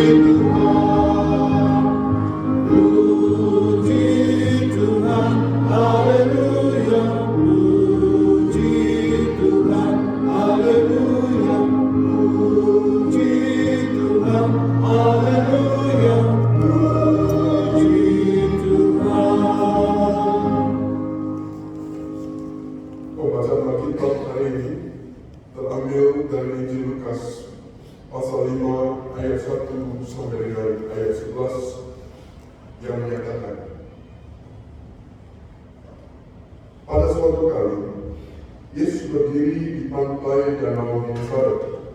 Pembacaan Alkitab hari ini terambil dari Injil Lukas pasal 5 ayat 1 sampai dengan ayat 11 yang menyatakan, pada suatu kali Yesus berdiri di pantai Danau Genesaret,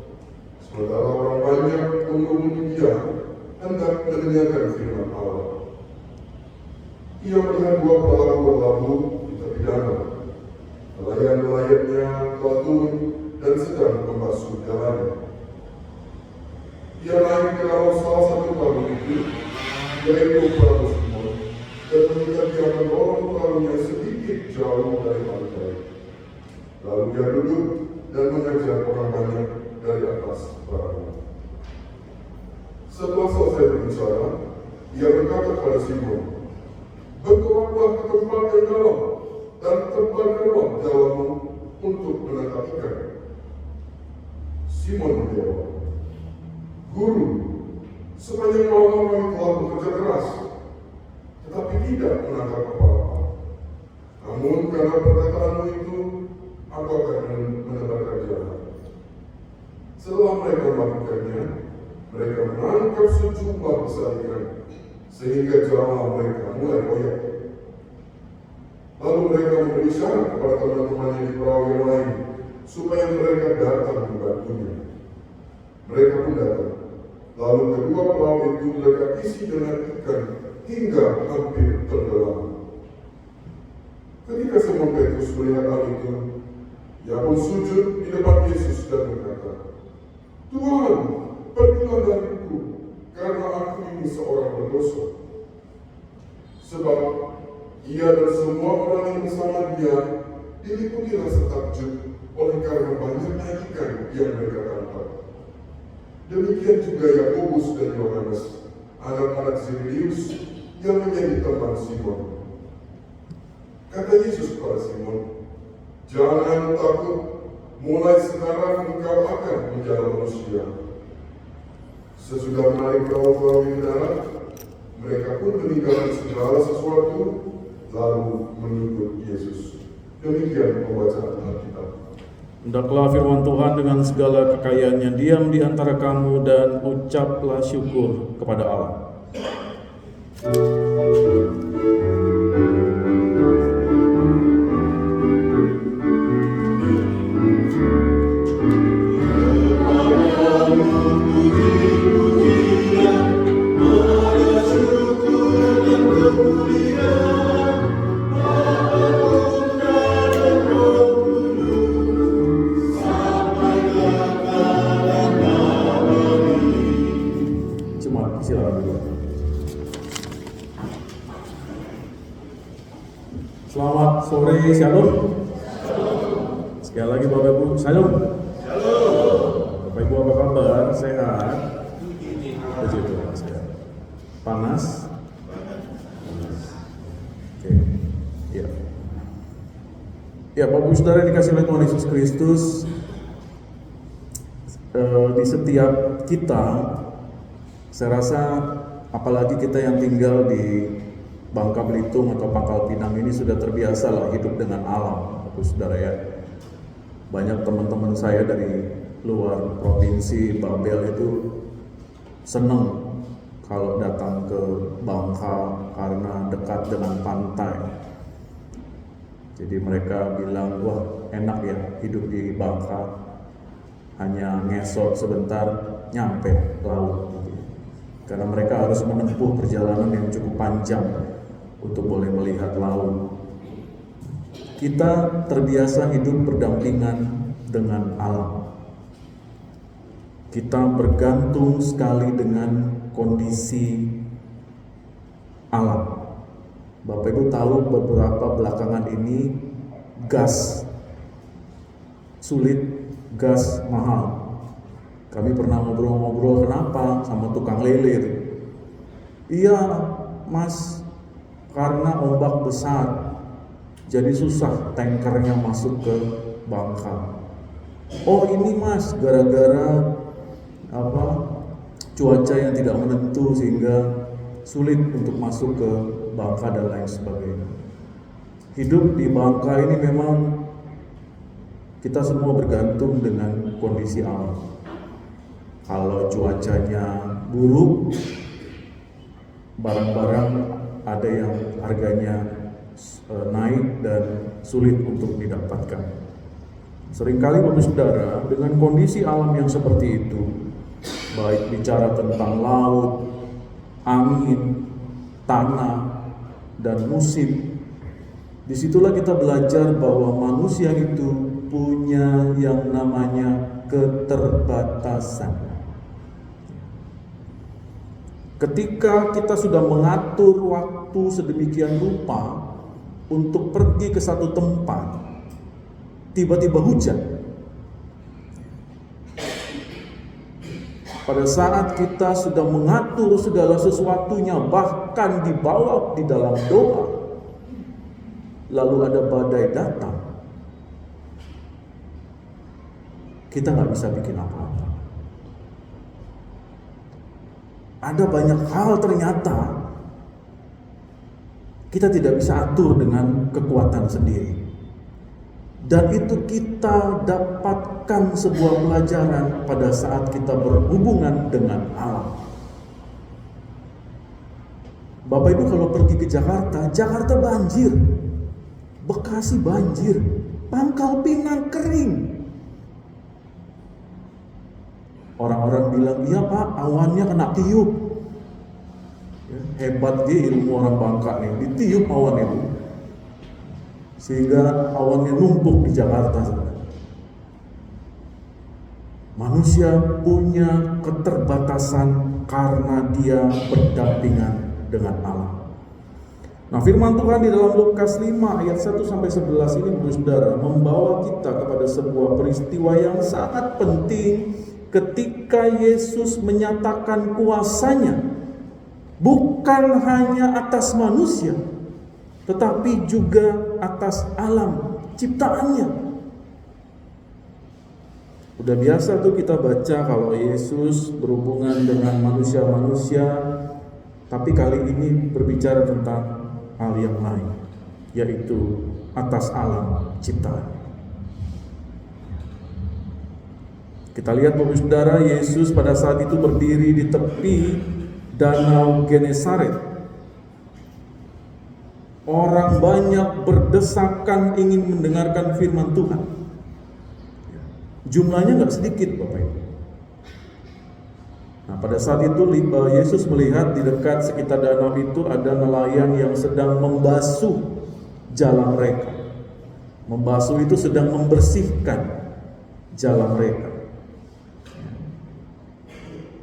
sementara orang banyak mengerumuni dia hendak mendengarkan firman Allah. Ia melihat dua perahu berlabuh di tepi danau. Nelayan-nelayannya telah turun dan sedang membasuh jalannya. Ia naik ke dalam salah satu perahu itu, yaitu perahu Simon, dan mengingat dia mendorong perahunya sedikit jauh dari pantai. Lalu dia duduk dan mengajar orang banyak dari atas perahu. Setelah selesai berbicara, ia berkata kepada Simon, "Bergeraklah ke tempat yang dalam dan tebarkanlah jalanmu untuk menangkap ikan." Simon menjawab, "Guru, sepanjang malam kami telah bekerja keras, tetapi tidak menangkap apa-apa. Namun karena perkataanmu itu, aku akan menebarkan jalan." Setelah mereka melakukannya, mereka menangkap sejumlah besar ikan, sehingga jalan mereka mulai koyak. Lalu mereka memberi syarat kepada teman-temannya di perahu yang lain, supaya mereka datang membantunya. Mereka pun datang. Lalu kedua perahu itu mereka isi dengan ikan hingga hampir tenggelam. Ketika Simon Petrus melihat hal itu, ia pun sujud di depan Yesus dan berkata, "Tuhan, pergilah dariku, karena aku ini seorang berdosa." Sebab ia dan semua orang yang bersama dia diliputi rasa takjub oleh karena banyaknya ikan yang mereka tangkap. Demikian juga Yakobus dan Yohanes, anak-anak Zebedeus, yang menjadi teman Simon. Kata Yesus kepada Simon, "Jangan takut, mulai sekarang engkau akan menjadi manusia." Sesudah menarik perahu ke darat, mereka pun meninggalkan segala sesuatu, lalu mengikut Yesus. Demikian pembacaan Alkitab. Hendaklah firman Tuhan dengan segala kekayaannya diam di antara kamu, dan ucaplah syukur kepada Allah. Selamat sore, Shalom. Sekali lagi Bapak Ibu, Shalom. Bapak Ibu apa kabar? Sehat? Puji Tuhan. Panas? Oke. Ya. Ya, Bapak Ibu Saudara yang dikasihi oleh Tuhan Yesus Kristus, di setiap kita, saya rasa apalagi kita yang tinggal di Bangka Belitung atau Pangkal Pinang ini sudah terbiasa lah hidup dengan alam, Bapak Saudara ya. Banyak teman-teman saya dari luar provinsi Babel itu senang kalau datang ke Bangka karena dekat dengan pantai. Jadi mereka bilang, wah enak ya hidup di Bangka, hanya ngesot sebentar nyampe laut. Karena mereka harus menempuh perjalanan yang cukup panjang untuk boleh melihat laut. Kita terbiasa hidup berdampingan dengan alam. Kita bergantung sekali dengan kondisi alam. Bapak Ibu tahu beberapa belakangan ini gas sulit, gas mahal. Kami pernah ngobrol-ngobrol kenapa sama tukang lele itu. Iya mas, karena ombak besar, jadi susah tankernya masuk ke Bangka. Oh ini mas, gara-gara cuaca yang tidak menentu sehingga sulit untuk masuk ke Bangka dan lain sebagainya. Hidup di Bangka ini memang kita semua bergantung dengan kondisi alam. Kalau cuacanya buruk, barang-barang ada yang harganya naik dan sulit untuk didapatkan. Seringkali Bapak Saudara, dengan kondisi alam yang seperti itu, baik bicara tentang laut, angin, tanah, dan musim, disitulah kita belajar bahwa manusia itu punya yang namanya keterbatasan. Ketika kita sudah mengatur waktu sedemikian rupa untuk pergi ke satu tempat, tiba-tiba hujan. Pada saat kita sudah mengatur segala sesuatunya, bahkan dibawa di dalam doa, lalu ada badai datang, kita nggak bisa bikin apa-apa. Ada banyak hal ternyata kita tidak bisa atur dengan kekuatan sendiri. Dan itu kita dapatkan sebuah pelajaran pada saat kita berhubungan dengan alam. Bapak Ibu kalau pergi ke Jakarta, Jakarta banjir, Bekasi banjir, Pangkal Pinang kering. Orang-orang bilang, iya Pak, awannya kena tiup. Ya, hebat dia ilmu orang Bangka nih, ditiup awan itu. Sehingga awannya numpuk di Jakarta. Manusia punya keterbatasan karena dia berdampingan dengan alam. Nah, firman Tuhan di dalam Lukas 5 ayat 1 sampai 11 ini, Saudara, membawa kita kepada sebuah peristiwa yang sangat penting ketika Yesus menyatakan kuasanya bukan hanya atas manusia, tetapi juga atas alam ciptaannya. Udah biasa tuh kita baca kalau Yesus berhubungan dengan manusia-manusia, tapi kali ini berbicara tentang hal yang lain, yaitu atas alam ciptaan. Kita lihat Bapak Saudara, Yesus pada saat itu berdiri di tepi Danau Genesaret. Orang banyak berdesakan ingin mendengarkan firman Tuhan. Jumlahnya nggak sedikit Bapak Ibu. Nah, pada saat itu Yesus melihat di dekat sekitar danau itu ada nelayan yang sedang membasuh jalan mereka. Membasuh itu sedang membersihkan jalan mereka.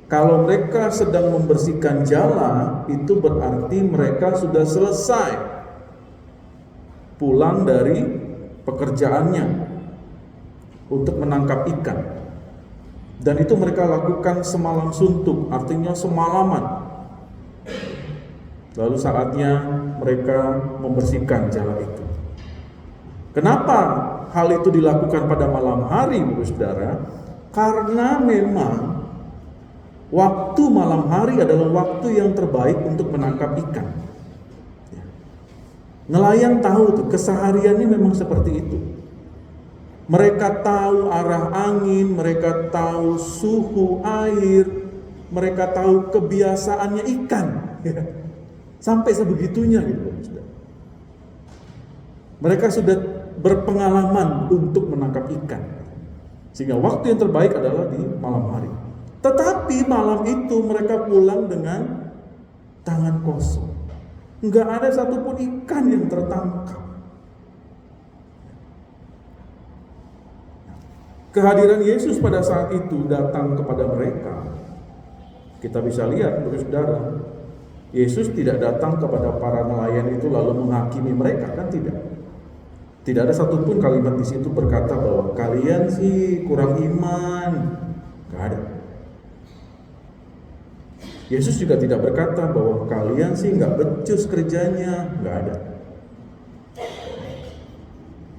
Kalau mereka sedang membersihkan jalan, itu berarti mereka sudah selesai pulang dari pekerjaannya untuk menangkap ikan. Dan itu mereka lakukan semalam suntuk, artinya semalaman. Lalu saatnya mereka membersihkan jalan itu. Kenapa hal itu dilakukan pada malam hari, Bapak Saudara? Karena memang waktu malam hari adalah waktu yang terbaik untuk menangkap ikan. Nelayan tahu tuh, kesehariannya memang seperti itu. Mereka tahu arah angin, mereka tahu suhu air, mereka tahu kebiasaannya ikan. Sampai sebegitunya gitu. Mereka sudah berpengalaman untuk menangkap ikan. Sehingga waktu yang terbaik adalah di malam hari. Tetapi malam itu mereka pulang dengan tangan kosong. Enggak ada satupun ikan yang tertangkap. Kehadiran Yesus pada saat itu datang kepada mereka. Kita bisa lihat, Saudara, Yesus tidak datang kepada para nelayan itu lalu menghakimi mereka, kan tidak. Tidak ada satupun kalimat di situ berkata bahwa kalian sih kurang iman. Enggak ada. Yesus juga tidak berkata bahwa kalian sih nggak becus kerjanya, nggak ada.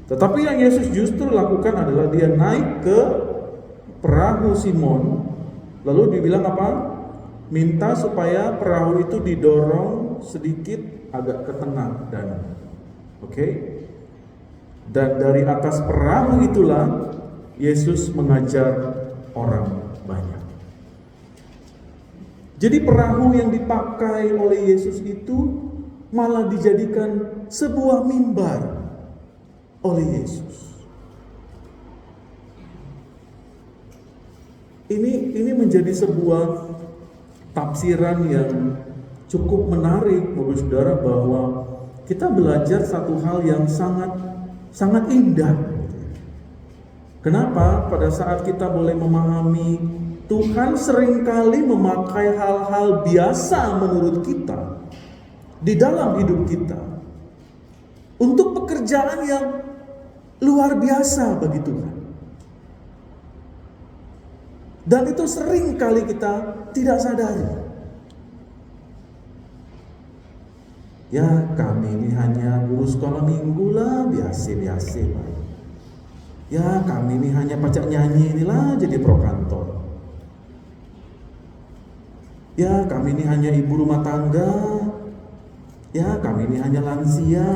Tetapi yang Yesus justru lakukan adalah dia naik ke perahu Simon, lalu dibilang apa? Minta supaya perahu itu didorong sedikit agak ke tengah danau. Oke? Dan dari atas perahu itulah Yesus mengajar orang banyak. Jadi perahu yang dipakai oleh Yesus itu malah dijadikan sebuah mimbar oleh Yesus. Ini menjadi sebuah tafsiran yang cukup menarik bagi saudara, bahwa kita belajar satu hal yang sangat indah. Kenapa? Pada saat kita boleh memahami Tuhan seringkali memakai hal-hal biasa menurut kita di dalam hidup kita untuk pekerjaan yang luar biasa bagi Tuhan. Dan itu sering kali kita tidak sadari. Ya, kami ini hanya guru sekolah minggu lah, biasa-biasa lah. Ya, kami ini hanya pajak nyanyi inilah jadi pro kantor. Ya, kami ini hanya ibu rumah tangga. Ya, kami ini hanya lansia.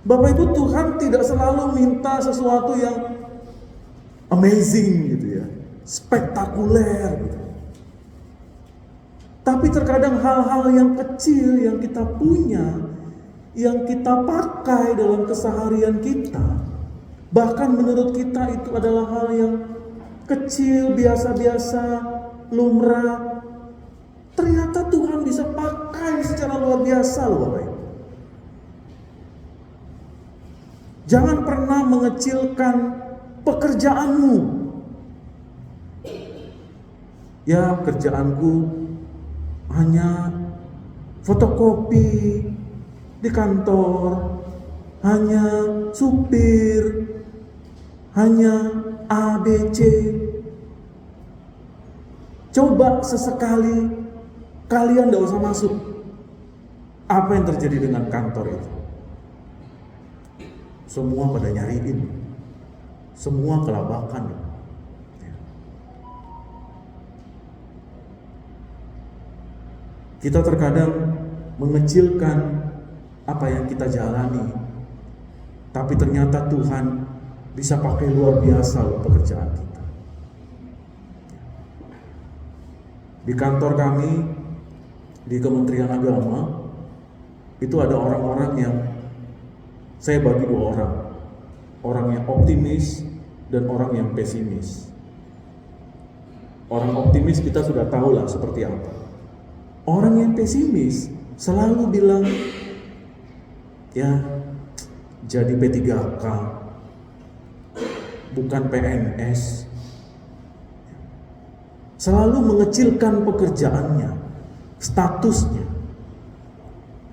Bapak Ibu, Tuhan tidak selalu minta sesuatu yang amazing gitu ya, spektakuler gitu. Tapi terkadang hal-hal yang kecil yang kita punya, yang kita pakai dalam keseharian kita, bahkan menurut kita itu adalah hal yang kecil, biasa-biasa, lumrah, ternyata Tuhan bisa pakai secara luar biasa loh Bapak Ibu. Jangan pernah mengecilkan pekerjaanmu. Ya, kerjaanku hanya fotokopi di kantor, hanya supir, hanya ABC. Coba sesekali kalian tidak usah masuk. Apa yang terjadi dengan kantor itu? Semua pada nyariin, semua kelabakan. Kita terkadang mengecilkan apa yang kita jalani, tapi ternyata Tuhan bisa pakai luar biasa loh pekerjaan kita. Di kantor kami, di Kementerian Agama, itu ada orang-orang yang saya bagi dua orang. Orang yang optimis dan orang yang pesimis. Orang optimis kita sudah tahu lah seperti apa. Orang yang pesimis selalu bilang, ya jadi P3K, bukan PNS. Selalu mengecilkan pekerjaannya, statusnya.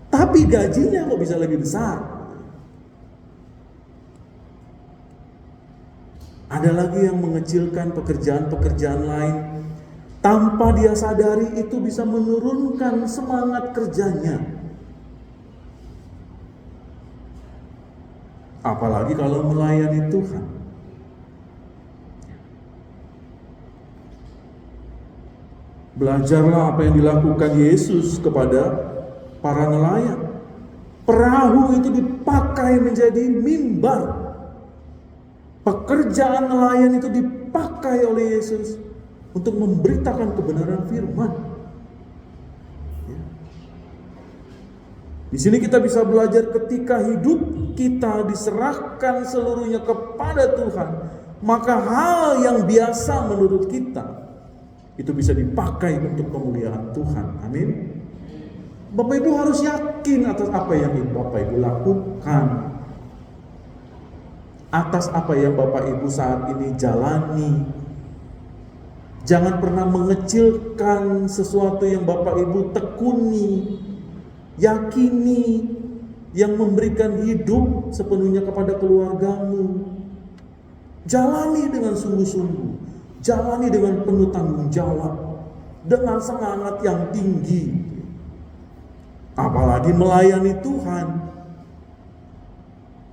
Tapi gajinya kok bisa lebih besar. Ada lagi yang mengecilkan pekerjaan-pekerjaan lain, tanpa dia sadari itu bisa menurunkan semangat kerjanya. Apalagi kalau melayani Tuhan. Belajarlah apa yang dilakukan Yesus kepada para nelayan. Perahu itu dipakai menjadi mimbar. Pekerjaan nelayan itu dipakai oleh Yesus untuk memberitakan kebenaran firman. Di sini kita bisa belajar ketika hidup kita diserahkan seluruhnya kepada Tuhan, maka hal yang biasa menurut kita itu bisa dipakai untuk kemuliaan Tuhan. Amin. Bapak Ibu harus yakin atas apa yang Bapak Ibu lakukan, atas apa yang Bapak Ibu saat ini jalani. Jangan pernah mengecilkan sesuatu yang Bapak Ibu tekuni, yakini, yang memberikan hidup sepenuhnya kepada keluargamu. Jalani dengan sungguh-sungguh, jalani dengan penuh tanggung jawab. dengan semangat yang tinggi. Apalagi melayani Tuhan.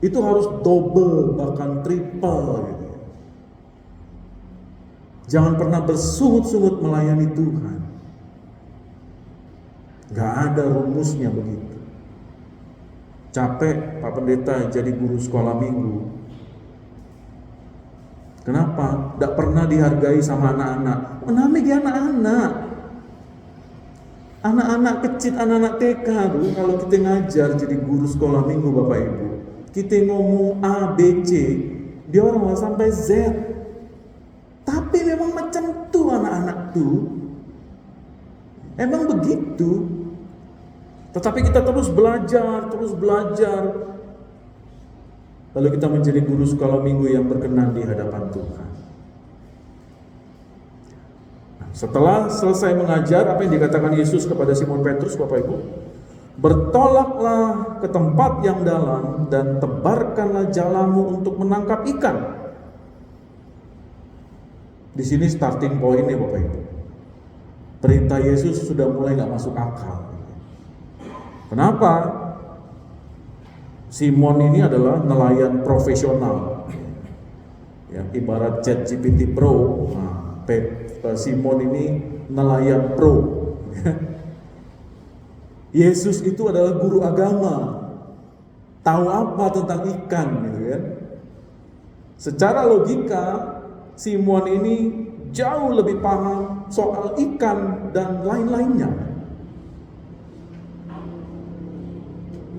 Itu harus double, bahkan triple gitu. Jangan pernah bersungut-sungut melayani Tuhan. Gak ada rumusnya begitu. Capek Pak Pendeta jadi guru sekolah minggu. Kenapa? Gak pernah dihargai sama anak-anak. Menamai dia anak-anak. Anak-anak kecil, anak-anak TK tuh, kalau kita ngajar jadi guru sekolah minggu Bapak Ibu, kita ngomong A, B, C, dia orang sampai Z. Tapi memang macam tuh anak-anak tuh. Emang begitu. Tetapi kita terus belajar. Lalu kita menjadi guru sekolah minggu yang berkenan di hadapan Tuhan. Nah, setelah selesai mengajar, apa yang dikatakan Yesus kepada Simon Petrus, Bapak Ibu? Bertolaklah ke tempat yang dalam dan tebarkanlah jalamu untuk menangkap ikan. Di sini starting point-nya Bapak Ibu. Perintah Yesus sudah mulai gak masuk akal. Kenapa? Simon ini adalah nelayan profesional. Ya, ibarat ChatGPT Pro. Nah, Simon ini nelayan pro. Yesus itu adalah guru agama. Tahu apa tentang ikan gitu kan? Secara logika Simon ini jauh lebih paham soal ikan dan lain-lainnya.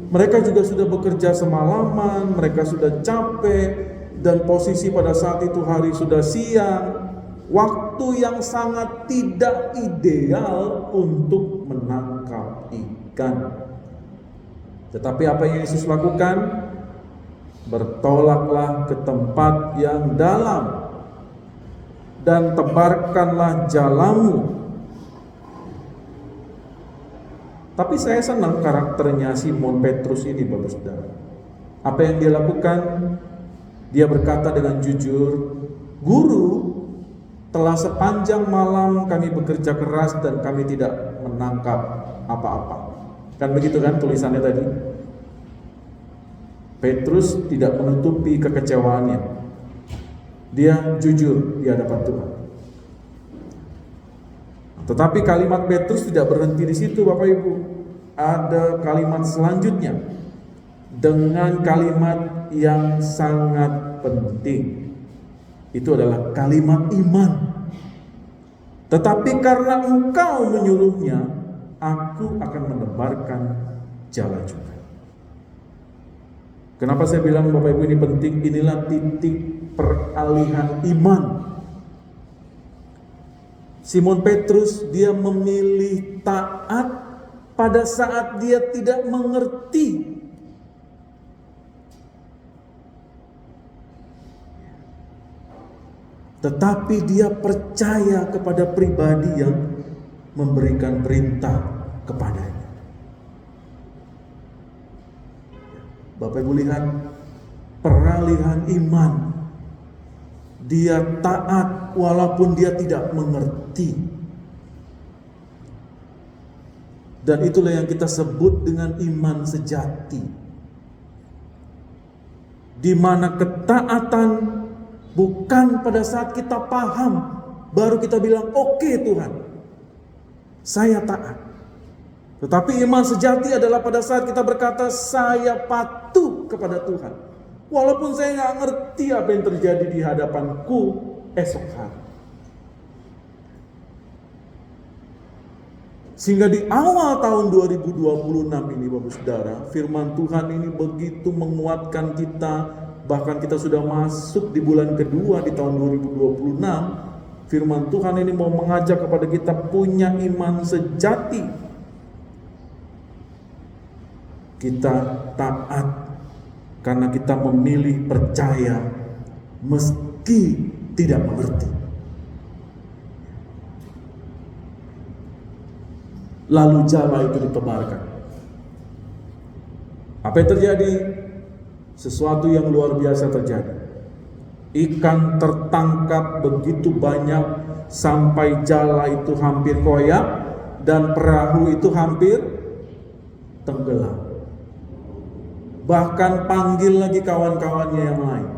Mereka juga sudah bekerja semalaman, mereka sudah capek, dan posisi pada saat itu hari sudah siang, waktu yang sangat tidak ideal untuk menangkap ikan. Tetapi apa yang Yesus lakukan? Bertolaklah ke tempat yang dalam dan tebarkanlah jalamu. Tapi saya senang karakternya Simon Petrus ini, Bapak Saudara. Apa yang dia lakukan? Dia berkata dengan jujur, "Guru, telah sepanjang malam kami bekerja keras dan kami tidak menangkap apa-apa." Kan begitu kan tulisannya tadi? Petrus tidak menutupi kekecewaannya. Dia jujur di hadapan Tuhan. Tetapi kalimat Petrus tidak berhenti di situ, Bapak Ibu. Ada kalimat selanjutnya dengan kalimat yang sangat penting. Itu adalah kalimat iman. Tetapi karena engkau menyuruhnya, aku akan menebarkan jala juga. Kenapa saya bilang Bapak Ibu ini penting? Inilah titik peralihan iman. Simon Petrus dia memilih taat pada saat dia tidak mengerti. Tetapi dia percaya kepada pribadi yang memberikan perintah kepadanya. Bapak Ibu lihat peralihan iman. Dia taat walaupun dia tidak mengerti. Dan itulah yang kita sebut dengan iman sejati. Di mana ketaatan bukan pada saat kita paham baru kita bilang oke Tuhan, saya taat. Tetapi iman sejati adalah pada saat kita berkata saya patuh kepada Tuhan. Walaupun saya nggak ngerti apa yang terjadi di hadapanku esok hari. Sehingga di awal tahun 2026 ini Bapak Saudara, firman Tuhan ini begitu menguatkan kita. Bahkan kita sudah masuk di bulan kedua di tahun 2026. Firman Tuhan ini mau mengajak kepada kita punya iman sejati. Kita taat karena kita memilih percaya meski tidak mengerti. Lalu jala itu ditebarkan. Apa yang terjadi? Sesuatu yang luar biasa terjadi. Ikan tertangkap begitu banyak sampai jala itu hampir koyak dan perahu itu hampir tenggelam. Bahkan panggil lagi kawan-kawannya yang lain.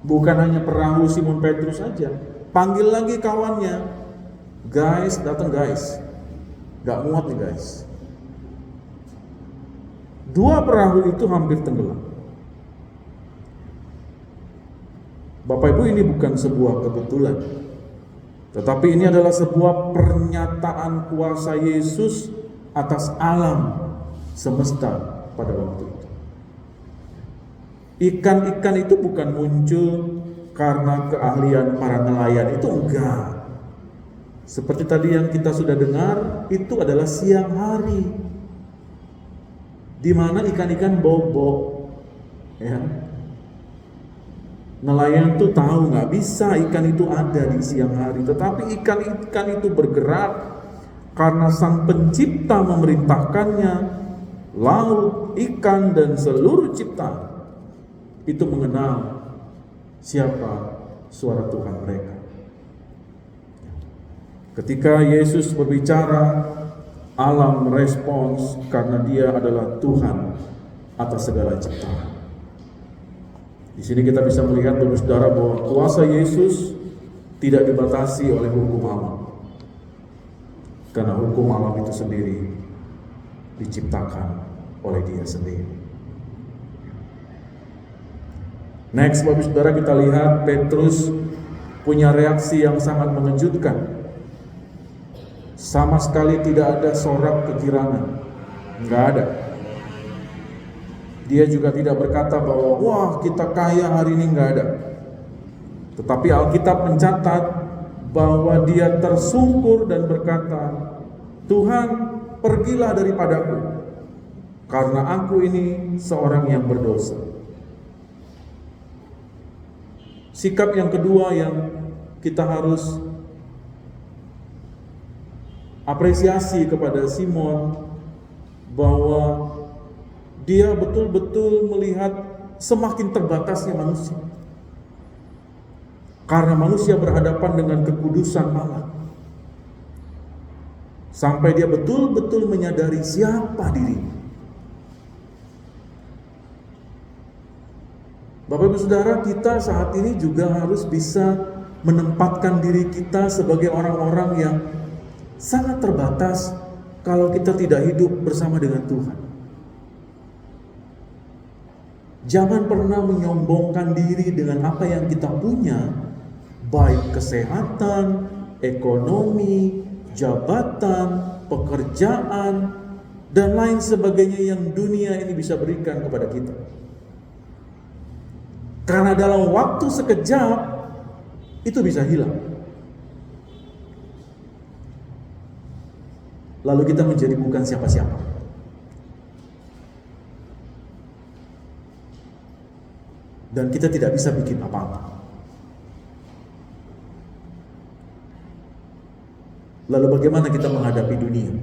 Bukan hanya perahu Simon Petrus saja, panggil lagi kawannya. Guys, datang guys. Gak muat nih guys. 2 perahu itu hampir tenggelam. Bapak Ibu, ini bukan sebuah kebetulan, tetapi ini adalah sebuah pernyataan kuasa Yesus atas alam semesta pada waktu itu. Ikan-ikan itu bukan muncul karena keahlian para nelayan, itu enggak. Seperti tadi yang kita sudah dengar, itu adalah siang hari, di mana ikan-ikan bobo, ya. Nelayan tuh tahu nggak bisa ikan itu ada di siang hari, tetapi ikan-ikan itu bergerak karena Sang Pencipta memerintahkannya. Laut, ikan, dan seluruh ciptaan itu mengenal siapa suara Tuhan mereka. Ketika Yesus berbicara, alam merespons karena Dia adalah Tuhan atas segala ciptaan. Di sini kita bisa melihat, Bapak Saudara, bahwa kuasa Yesus tidak dibatasi oleh hukum alam, karena hukum alam itu sendiri diciptakan oleh Dia sendiri. Next, Bapak Saudara, kita lihat Petrus punya reaksi yang sangat mengejutkan. Sama sekali tidak ada sorak kegirangan, nggak ada. Dia juga tidak berkata bahwa wah kita kaya hari ini, nggak ada. Tetapi Alkitab mencatat bahwa dia tersungkur dan berkata, Tuhan, pergilah daripadaku, karena aku ini seorang yang berdosa. Sikap yang kedua yang kita harus apresiasi kepada Simon, bahwa dia betul-betul melihat semakin terbatasnya manusia, karena manusia berhadapan dengan kekudusan Allah, sampai dia betul-betul menyadari siapa dirinya. Bapak Ibu Saudara, kita saat ini juga harus bisa menempatkan diri kita sebagai orang-orang yang sangat terbatas kalau kita tidak hidup bersama dengan Tuhan. Jangan pernah menyombongkan diri dengan apa yang kita punya, baik kesehatan, ekonomi, jabatan, pekerjaan, dan lain sebagainya yang dunia ini bisa berikan kepada kita. Karena dalam waktu sekejap itu bisa hilang. Lalu kita menjadi bukan siapa-siapa. Dan kita tidak bisa bikin apa-apa. Lalu bagaimana kita menghadapi dunia?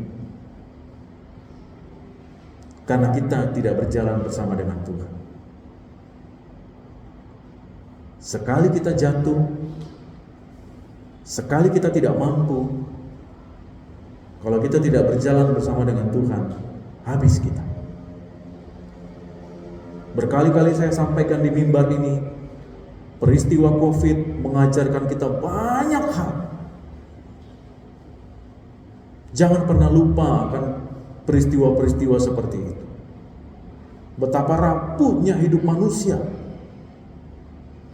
Karena kita tidak berjalan bersama dengan Tuhan. Sekali kita jatuh, sekali kita tidak mampu, kalau kita tidak berjalan bersama dengan Tuhan, habis kita. Berkali-kali saya sampaikan di mimbar ini, peristiwa COVID mengajarkan kita banyak hal. Jangan pernah lupa akan peristiwa-peristiwa seperti itu. Betapa rapuhnya hidup manusia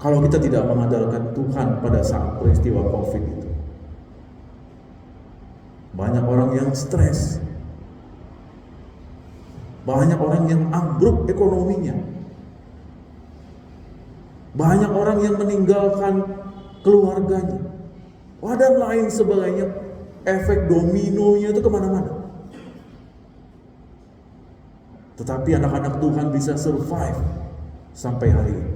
kalau kita tidak mengandalkan Tuhan pada saat peristiwa COVID itu. Banyak orang yang stres, banyak orang yang ambruk ekonominya, banyak orang yang meninggalkan keluarganya, dan lain sebagainya. Efek dominonya itu kemana-mana. Tetapi anak-anak Tuhan bisa survive sampai hari ini,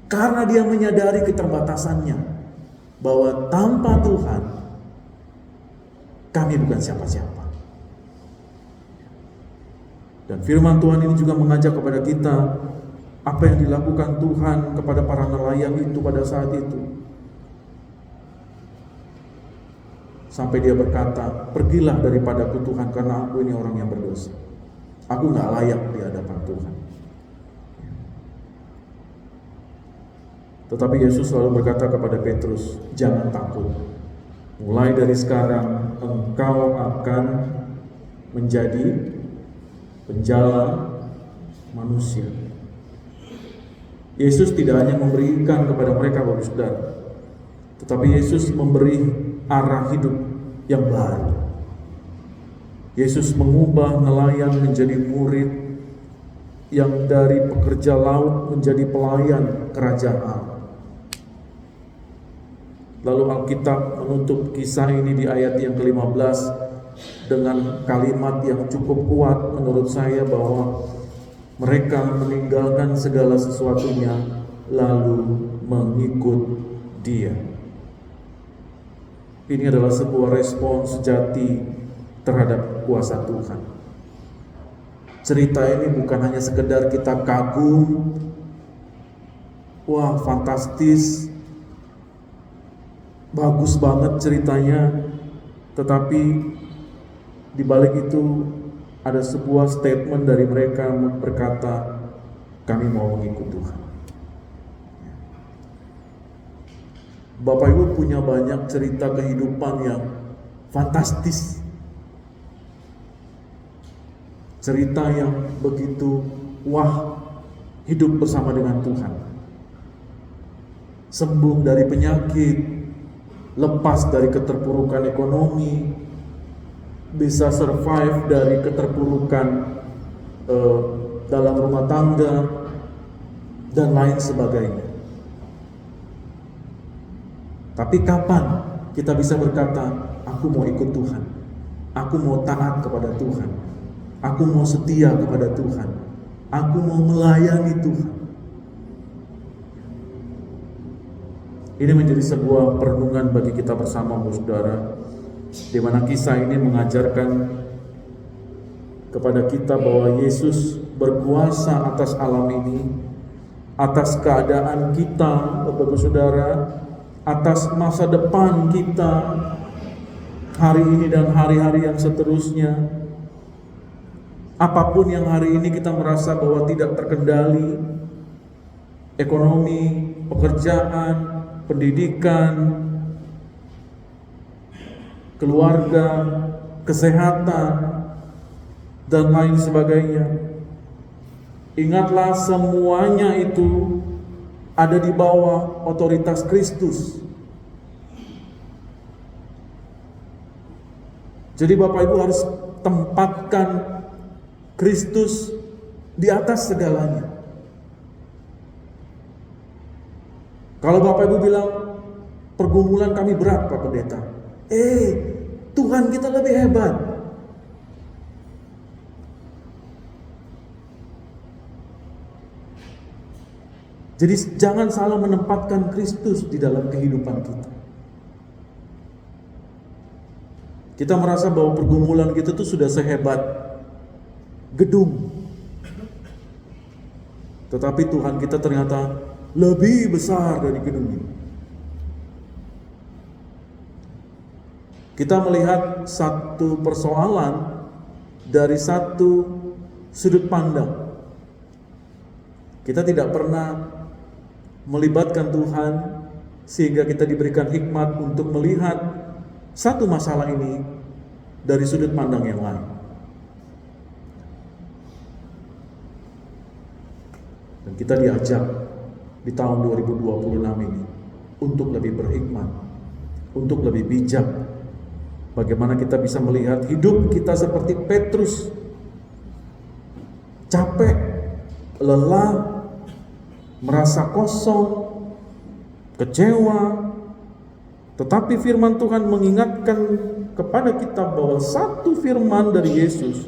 karena dia menyadari keterbatasannya, bahwa tanpa Tuhan kami bukan siapa-siapa. Dan firman Tuhan ini juga mengajak kepada kita, apa yang dilakukan Tuhan kepada para nelayan itu pada saat itu. sampai dia berkata, "Pergilah daripadaku Tuhan, karena aku ini orang yang berdosa. Aku gak layak di hadapan Tuhan." Tetapi Yesus selalu berkata kepada Petrus, "Jangan takut. Mulai dari sekarang engkau akan menjadi penjala manusia." Yesus tidak hanya memberikan kepada mereka, Bapak Saudara, tetapi Yesus memberi arah hidup yang baru. Yesus mengubah nelayan menjadi murid, yang dari pekerja laut menjadi pelayan kerajaan Allah. Lalu Alkitab menutup kisah ini di ayat yang ke-15 dengan kalimat yang cukup kuat menurut saya, bahwa mereka meninggalkan segala sesuatunya lalu mengikut Dia. Ini adalah sebuah respon sejati terhadap kuasa Tuhan. Cerita ini bukan hanya sekedar kita kagum, wah fantastis, bagus banget ceritanya, tetapi di balik itu ada sebuah statement dari mereka berkata, "Kami mau mengikut Tuhan." Bapak Ibu punya banyak cerita kehidupan yang fantastis, cerita yang begitu wah, hidup bersama dengan Tuhan, sembuh dari penyakit, lepas dari keterpurukan ekonomi, bisa survive dari keterpurukan dalam rumah tangga, dan lain sebagainya. Tapi kapan kita bisa berkata, "Aku mau ikut Tuhan, aku mau taat kepada Tuhan, aku mau setia kepada Tuhan, aku mau melayani Tuhan"? Ini menjadi sebuah perenungan bagi kita bersama, Saudara, di mana kisah ini mengajarkan kepada kita bahwa Yesus berkuasa atas alam ini, atas keadaan kita, Bapak Saudara, atas masa depan kita hari ini dan hari-hari yang seterusnya. Apapun yang hari ini kita merasa bahwa tidak terkendali, ekonomi, pekerjaan, pendidikan, keluarga, kesehatan, dan lain sebagainya, ingatlah semuanya itu ada di bawah otoritas Kristus. Jadi Bapak Ibu harus tempatkan Kristus di atas segalanya. Kalau Bapak Ibu bilang, "Pergumulan kami berat, Pak Pendeta." Tuhan kita lebih hebat. Jadi jangan salah menempatkan Kristus di dalam kehidupan kita. Kita merasa bahwa pergumulan kita tuh sudah sehebat gedung. Tetapi Tuhan kita ternyata lebih besar dari gedung ini. Kita melihat satu persoalan dari satu sudut pandang. Kita tidak pernah melibatkan Tuhan sehingga kita diberikan hikmat untuk melihat satu masalah ini dari sudut pandang yang lain. Dan kita diajak di tahun 2026 ini untuk lebih berhikmat, untuk lebih bijak. Bagaimana kita bisa melihat hidup kita seperti Petrus, capek, lelah, merasa kosong, kecewa. Tetapi firman Tuhan mengingatkan kepada kita bahwa satu firman dari Yesus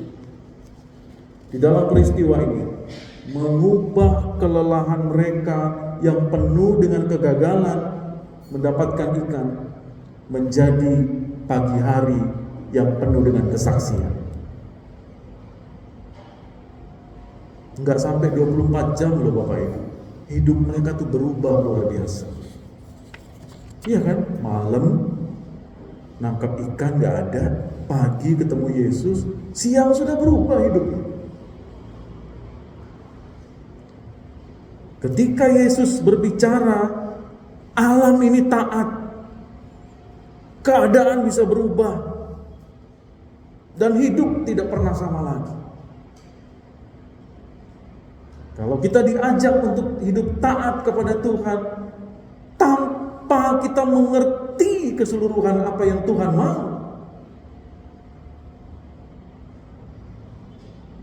di dalam peristiwa ini mengubah kelelahan mereka yang penuh dengan kegagalan mendapatkan ikan menjadi pagi hari yang penuh dengan kesaksian. Enggak sampai 24 jam loh Bapak Ibu, hidup mereka tuh berubah luar biasa. Iya kan? Malam nangkap ikan nggak ada, pagi ketemu Yesus, siang sudah berubah hidupnya. Ketika Yesus berbicara, alam ini taat, keadaan bisa berubah, dan hidup tidak pernah sama lagi. Kalau kita diajak untuk hidup taat kepada Tuhan, tanpa kita mengerti keseluruhan apa yang Tuhan mau,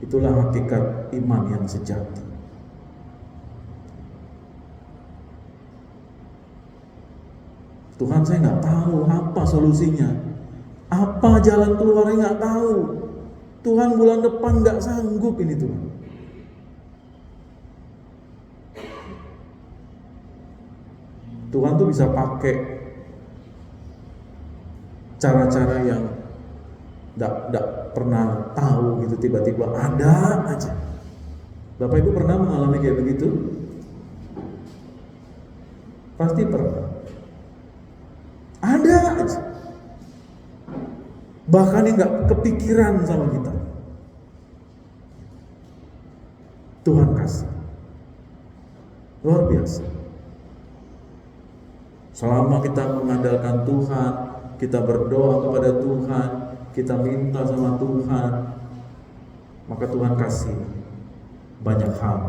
itulah hakikat iman yang sejati. Tuhan, saya nggak tahu apa solusinya, apa jalan keluarnya nggak tahu. Tuhan, bulan depan nggak sanggup ini Tuhan. Tuhan tuh bisa pakai cara-cara yang nggak pernah tahu gitu, tiba-tiba ada aja. Bapak Ibu pernah mengalami kayak begitu? Pasti pernah. Ada aja. Bahkan yang nggak kepikiran sama kita, Tuhan kasih. Luar biasa. Selama kita mengandalkan Tuhan, kita berdoa kepada Tuhan, kita minta sama Tuhan, maka Tuhan kasih banyak hal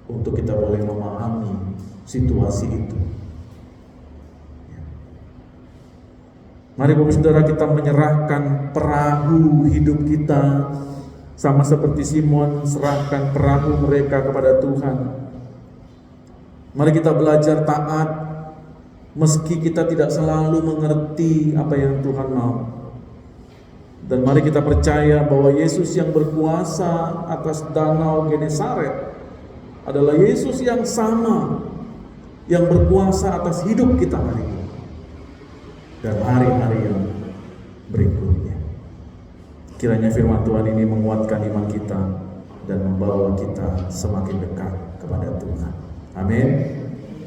untuk kita boleh memahami situasi itu. Mari Bapak Saudara, kita menyerahkan perahu hidup kita, sama seperti Simon serahkan perahu mereka kepada Tuhan. Mari kita belajar taat, meski kita tidak selalu mengerti apa yang Tuhan mau. Dan mari kita percaya bahwa Yesus yang berkuasa atas danau Genesaret adalah Yesus yang sama, yang berkuasa atas hidup kita hari ini dan hari-hari yang berikutnya. Kiranya firman Tuhan ini menguatkan iman kita dan membawa kita semakin dekat kepada Tuhan. Amin.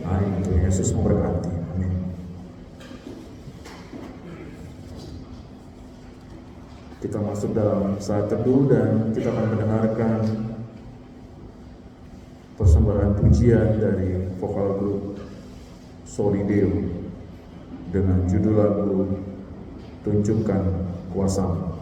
Mari Tuhan Yesus memberkati. Amin. Kita masuk dalam saat teduh dan kita akan mendengarkan persembahan pujian dari vokal grup Solideo dengan judul lagu Tunjukkan Kuasa-Mu.